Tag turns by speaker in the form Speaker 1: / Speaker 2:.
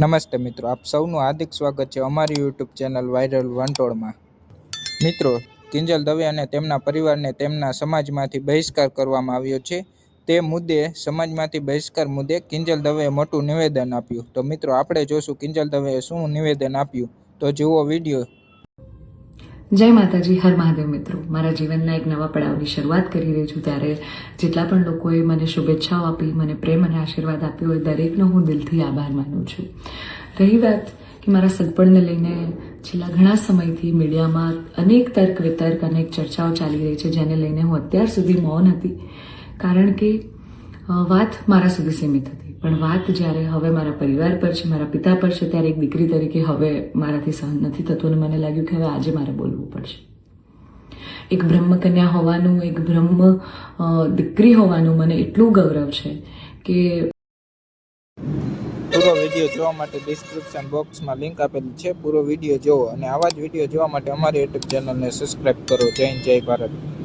Speaker 1: નમસ્તે મિત્રો, આપ સૌનું હાર્દિક સ્વાગત છે અમારી યુટ્યુબ ચેનલ વાયરલ વંટોળમાં। મિત્રો, કિંજલ દવે અને તેમના પરિવારને તેમના સમાજમાંથી બહિષ્કાર કરવામાં આવ્યો છે। તે મુદ્દે સમાજમાંથી બહિષ્કાર મુદ્દે કિંજલ દવેએ મોટું નિવેદન આપ્યું। તો મિત્રો, આપણે જોશું કિંજલ દવેએ શું નિવેદન આપ્યું, તો જુઓ વિડીયો।
Speaker 2: જય માતાજી, હર મહાદેવ। મિત્રો, મારા જીવનના એક નવા પડાવની શરૂઆત કરી રહી છું, ત્યારે જેટલા પણ લોકોએ મને શુભેચ્છાઓ આપી, મને પ્રેમ અને આશીર્વાદ આપ્યો હોય, દરેકનો હું દિલથી આભાર માનું છું। રહી વાત કે મારા સગપણને લઈને છેલ્લા ઘણા સમયથી મીડિયામાં અનેક તર્ક વિતર્ક, અનેક ચર્ચાઓ ચાલી રહી છે, જેને લઈને હું અત્યાર સુધી મૌન હતી, કારણ કે વાત મારા સુધી સીમિત હતી। પણ વાત જ્યારે હવે મારા પરિવાર પર છે, મારા પિતા પર છે, ત્યારે એક દીકરી તરીકે હવે મારાથી સહન નથી થતું અને મને લાગ્યું કે હવે આજે મારે બોલવું પડશે। એક બ્રહ્મકન્યા હોવાનું, એક બ્રહ્મ દીકરી હોવાનું મને એટલું ગૌરવ છે કે
Speaker 1: પૂરો વિડીયો જોવા માટે ડિસ્ક્રિપ્શન બોક્સમાં લિંક આપેલી છે, પૂરો વિડીયો જુઓ અને આવા જ વિડીયો જોવા માટે અમારી યુટ્યુબ ચેનલને સબસ્ક્રાઇબ કરો। જય હિન્દ, જય ભારત।